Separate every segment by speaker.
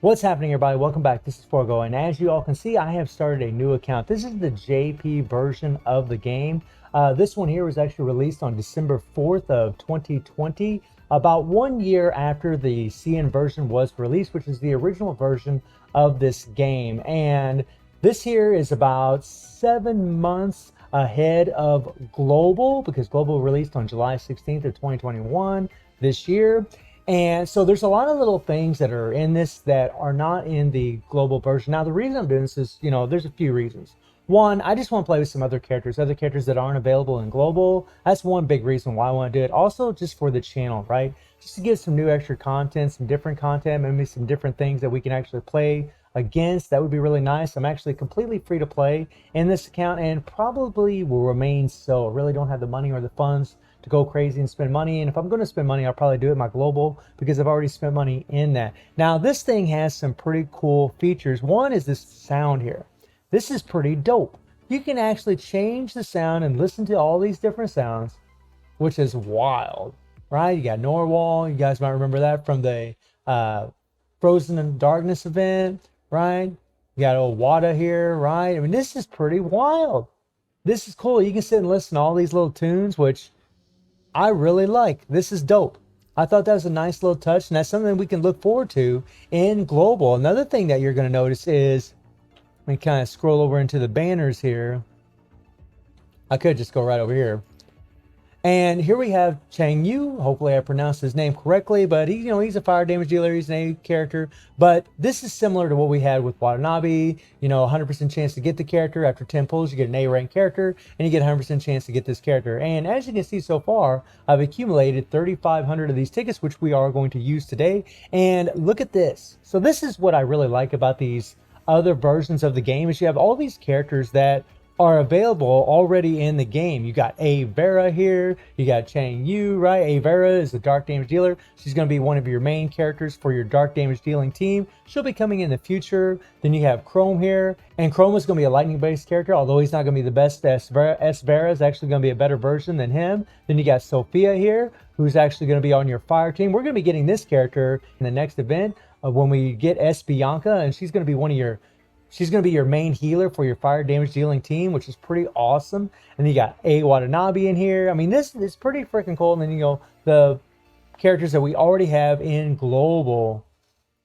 Speaker 1: What's happening, everybody? Welcome back. This is Forgo, and as you all can see, I have started a new account. This is the JP version of the game. This one here was actually released on December 4th of 2020, about 1 year after the CN version was released, which is the original version of this game. And this here is about 7 months ahead of Global, because Global released on July 16th of 2021 this year. And so there's a lot of little things that are in this that are not in the global version. Now, the reason I'm doing this is, there's a few reasons. One, I just want to play with some other characters that aren't available in global. That's one big reason why I want to do it. Also, just for the channel, right? Just to get some new extra content, some different content, maybe some different things that we can actually play against. That would be really nice. I'm actually completely free to play in this account and probably will remain so. I really don't have the money or the funds to go crazy and spend money, and if I'm going to spend money, I'll probably do it in my global because I've already spent money in that. Now, this thing has some pretty cool features. One is this sound here. This is pretty dope. You can actually change the sound and listen to all these different sounds, which is wild, right? You got Norwal. You guys might remember that from the Frozen in Darkness event, right? You got old Wada here, right? I mean, this is pretty wild. This is cool. You can sit and listen to all these little tunes, which I really like. This is dope. I thought that was a nice little touch, and that's something we can look forward to in global. Another thing that you're going to notice is, let me kind of scroll over into the banners here. I could just go right over here. And here we have Chang Yu. Hopefully I pronounced his name correctly, but he's a fire damage dealer. He's an A character, but this is similar to what we had with Watanabe. 100% chance to get the character. After 10 pulls, you get an A rank character, and you get 100% chance to get this character. And as you can see so far, I've accumulated 3,500 of these tickets, which we are going to use today. And look at this. So this is what I really like about these other versions of the game, is you have all these characters that are available already in the game. You got A Vera here, you got Chang Yu, right? A Vera is the dark damage dealer. She's going to be one of your main characters for your dark damage dealing team. She'll be coming in the future. Then you have Chrome here, and Chrome is going to be a lightning based character, although he's not going to be the best. S Vera is actually going to be a better version than him. Then you got Sophia here, who's actually going to be on your fire team. We're going to be getting this character in the next event when we get S Bianca, and she's going to be She's going to be your main healer for your fire damage dealing team, which is pretty awesome. And then you got A Watanabe in here. I mean, this is pretty freaking cool. And then, the characters that we already have in global.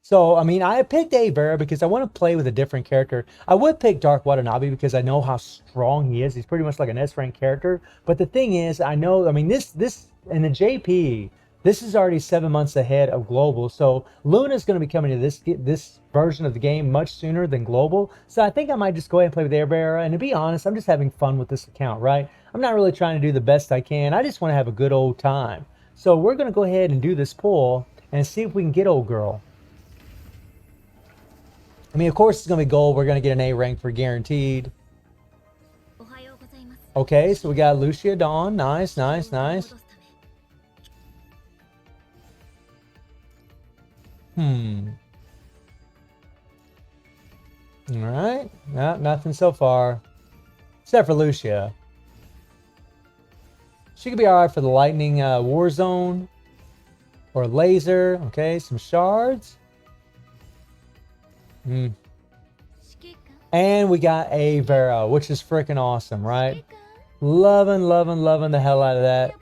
Speaker 1: So, I mean, I picked A Vera because I want to play with a different character. I would pick Dark Watanabe because I know how strong he is. He's pretty much like an S rank character. But the thing is, this in the JP, this is already 7 months ahead of global. So Luna is going to be coming to this version of the game much sooner than global. So I think I might just go ahead and play with Air Bearer. And to be honest, I'm just having fun with this account, right? I'm not really trying to do the best I can. I just want to have a good old time. So we're going to go ahead and do this pull and see if we can get old girl. I mean, of course it's going to be gold. We're going to get an A rank for guaranteed. Okay, so we got Lucia Dawn. Nice, nice, nice. Alright. No, nothing so far. Except for Lucia. She could be alright for the lightning war zone. Or laser. Okay, some shards. And we got A Vera, which is freaking awesome, right? Loving the hell out of that.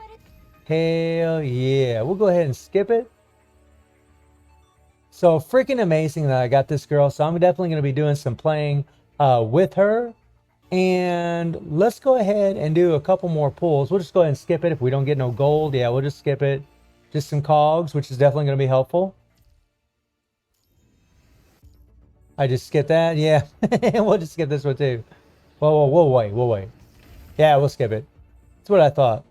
Speaker 1: Hell yeah. We'll go ahead and skip it. So freaking amazing that I got this girl. So I'm definitely going to be doing some playing with her. And let's go ahead and do a couple more pulls. We'll just go ahead and skip it. If we don't get no gold, yeah, we'll just skip it. Just some cogs, which is definitely going to be helpful. I just skipped that. Yeah, we'll just skip this one too. We'll wait. Yeah, we'll skip it. That's what I thought.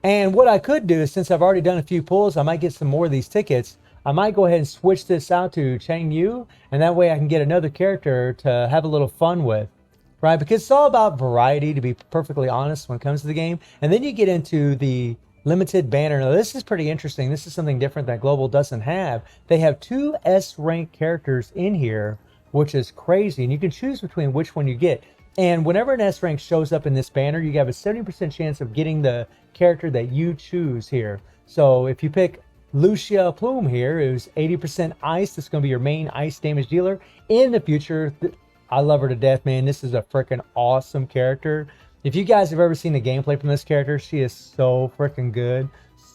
Speaker 1: And what I could do is, since I've already done a few pulls, I might get some more of these tickets. I might go ahead and switch this out to Chang Yu, and that way I can get another character to have a little fun with, right? Because it's all about variety, to be perfectly honest, when it comes to the game. And then you get into the limited banner. Now, this is pretty interesting. This is something different that Global doesn't have. They have 2 S rank characters in here, which is crazy. And you can choose between which one you get. And whenever an S rank shows up in this banner, you have a 70% chance of getting the character that you choose here. So if you pick Lucia Plume here, who's 80% ice. This is going to be your main ice damage dealer in the future. I love her to death, man. This is a freaking awesome character. If you guys have ever seen the gameplay from this character, she is so freaking good.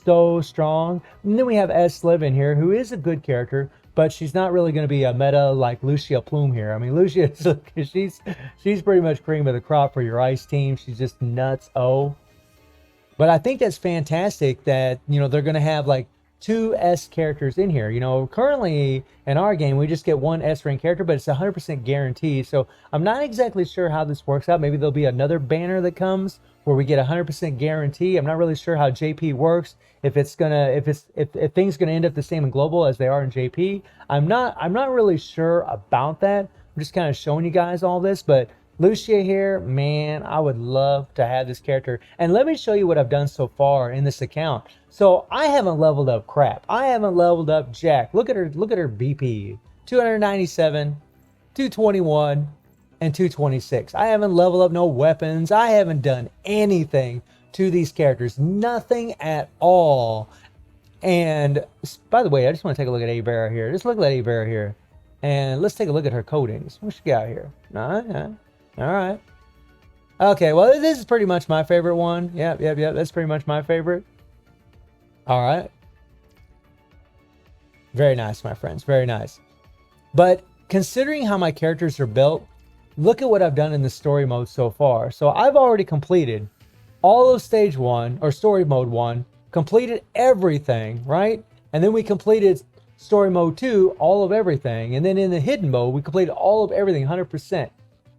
Speaker 1: So strong. And then we have Eslev in here, who is a good character, but she's not really going to be a meta like Lucia Plume here. I mean, Lucia, she's pretty much cream of the crop for your ice team. She's just nuts. But I think that's fantastic that, you know, they're going to have like 2 S characters in here. You know, currently in our game, we just get 1 S rank character, but it's 100% guaranteed. So I'm not exactly sure how this works out. Maybe there'll be another banner that comes where we get 100% guarantee. I'm not really sure how JP works. If things gonna end up the same in global as they are in JP. I'm not really sure about that. I'm just kind of showing you guys all this, but Lucia here, man, I would love to have this character. And let me show you what I've done so far in this account. So I haven't leveled up crap. I haven't leveled up jack. Look at her BP. 297, 221, and 226. I haven't leveled up no weapons. I haven't done anything to these characters. Nothing at all. And by the way, I just want to take a look at Avera here. Just look at Avera here. And let's take a look at her codings. What she got here? All right. Okay, well, this is pretty much my favorite one. Yep. That's pretty much my favorite. All right. Very nice, my friends. Very nice. But considering how my characters are built, look at what I've done in the story mode so far. So I've already completed all of stage 1 or story mode 1, completed everything, right? And then we completed story mode 2, all of everything. And then in the hidden mode, we completed all of everything 100%.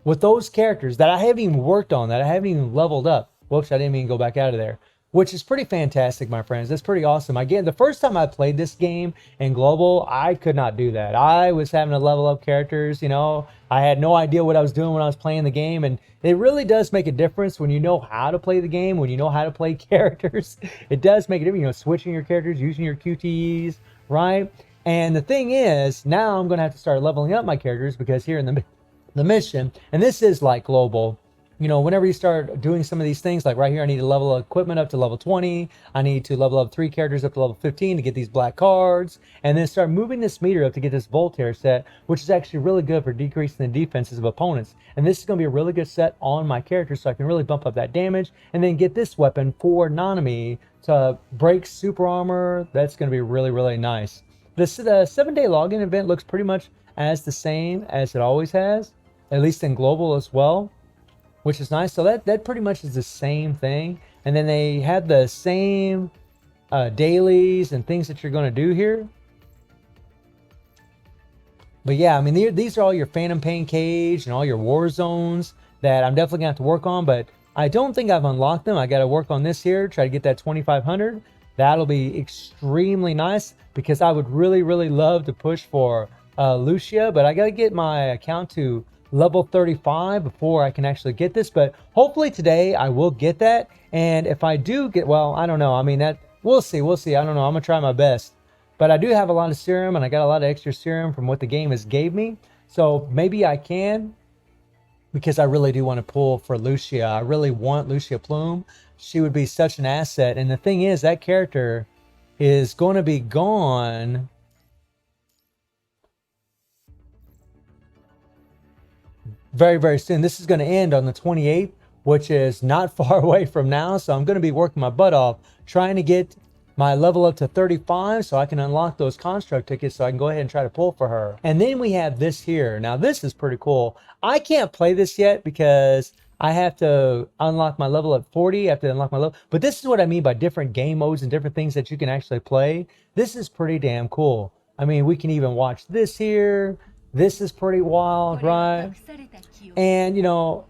Speaker 1: With those characters that I haven't even worked on, that I haven't even leveled up. Whoops, I didn't even go back out of there. Which is pretty fantastic, my friends. That's pretty awesome. Again, the first time I played this game in global, I could not do that. I was having to level up characters, you know. I had no idea what I was doing when I was playing the game. And it really does make a difference when you know how to play the game, when you know how to play characters. It does make a difference, you know, switching your characters, using your QTEs, right? And the thing is, now I'm going to have to start leveling up my characters because here in the mission, and this is like global, you know, whenever you start doing some of these things, like right here, I need to level equipment up to level 20. I need to level up 3 characters up to level 15 to get these black cards, and then start moving this meter up to get this Voltaire set, which is actually really good for decreasing the defenses of opponents. And this is going to be a really good set on my characters, so I can really bump up that damage, and then get this weapon for Nanami to break super armor. That's going to be really, really nice. The 7-day login event looks pretty much as the same as it always has, at least in global as well, which is nice. So that pretty much is the same thing. And then they have the same dailies and things that you're going to do here. But yeah, I mean, these are all your Phantom Pain Cage and all your war zones that I'm definitely going to have to work on. But I don't think I've unlocked them. I got to work on this here, try to get that 2,500. That'll be extremely nice because I would really, really love to push for Lucia. But I got to get my account to level 35 before I can actually get this, but hopefully today I will get that. And if I do get, well, I don't know, I mean, that we'll see, I don't know, I'm gonna try my best. But I do have a lot of serum, and I got a lot of extra serum from what the game has gave me, so maybe I can, because I really do want to pull for Lucia. I really want Lucia Plume. She would be such an asset. And the thing is, that character is going to be gone very, very soon. This is going to end on the 28th, which is not far away from now. So I'm going to be working my butt off trying to get my level up to 35 so I can unlock those construct tickets so I can go ahead and try to pull for her. And then we have this here. Now this is pretty cool. I can't play this yet because I have to unlock my level at 40. I have to unlock my level. But this is what I mean by different game modes and different things that you can actually play. This is pretty damn cool. I mean, we can even watch this here. This is pretty wild, right? And, you know,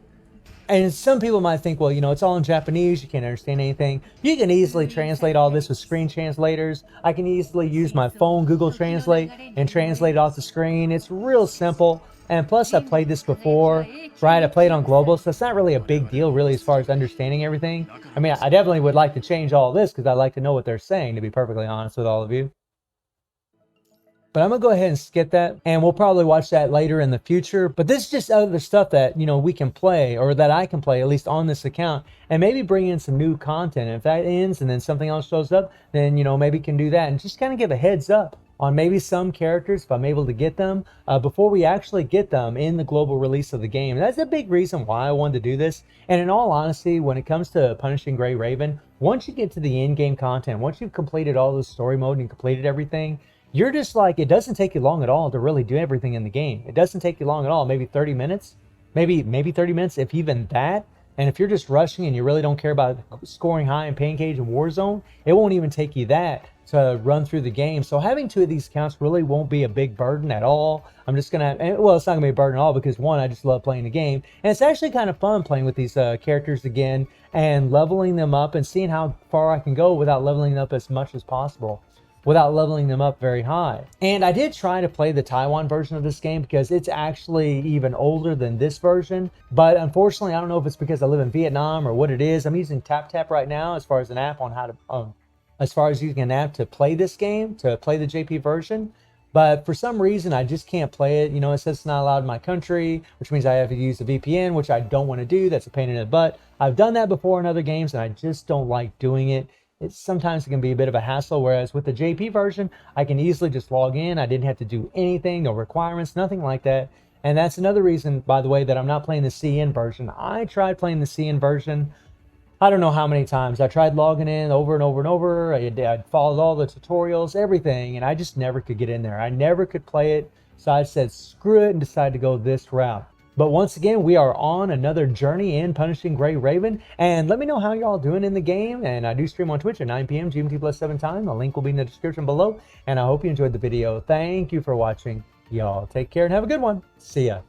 Speaker 1: and some people might think, well, you know, it's all in Japanese. You can't understand anything. You can easily translate all this with screen translators. I can easily use my phone, Google Translate, and translate it off the screen. It's real simple. And plus, I played this before, right? I played on global, so it's not really a big deal, really, as far as understanding everything. I mean, I definitely would like to change all this because I like to know what they're saying, to be perfectly honest with all of you. But I'm gonna go ahead and skip that, and we'll probably watch that later in the future. But this is just other stuff that, you know, we can play, or that I can play, at least on this account, and maybe bring in some new content. And if that ends and then something else shows up, then, you know, maybe can do that, and just kind of give a heads up on maybe some characters if I'm able to get them before we actually get them in the global release of the game. And that's a big reason why I wanted to do this. And in all honesty, when it comes to Punishing Gray Raven, once you get to the in-game content, once you've completed all the story mode and completed everything, you're just like, it doesn't take you long at all to really do everything in the game. It doesn't take you long at all, maybe 30 minutes, maybe 30 minutes, if even that. And if you're just rushing and you really don't care about scoring high in Pain Cage and Warzone, it won't even take you that to run through the game. So having 2 of these accounts really won't be a big burden at all. I'm just gonna, well, it's not gonna be a burden at all, because one, I just love playing the game, and it's actually kind of fun playing with these characters again and leveling them up and seeing how far I can go without leveling them up as much as possible, without leveling them up very high. And I did try to play the Taiwan version of this game because it's actually even older than this version. But unfortunately, I don't know if it's because I live in Vietnam or what it is. I'm using TapTap right now as far as an app on how to, as far as using an app to play this game, to play the JP version. But for some reason, I just can't play it. You know, it says it's not allowed in my country, which means I have to use a VPN, which I don't want to do. That's a pain in the butt. I've done that before in other games, and I just don't like doing it. Sometimes it can be a bit of a hassle, whereas with the JP version, I can easily just log in. I didn't have to do anything, no requirements, nothing like that. And that's another reason, by the way, that I'm not playing the CN version. I tried playing the CN version, I don't know how many times. I tried logging in over and over and over. I followed all the tutorials, everything, and I just never could get in there. I never could play it, so I said screw it and decided to go this route. But once again, we are on another journey in Punishing Gray Raven, and let me know how y'all doing in the game. And I do stream on Twitch at 9 p.m. GMT+7 time. The link will be in the description below, and I hope you enjoyed the video. Thank you for watching. Y'all take care and have a good one. See ya.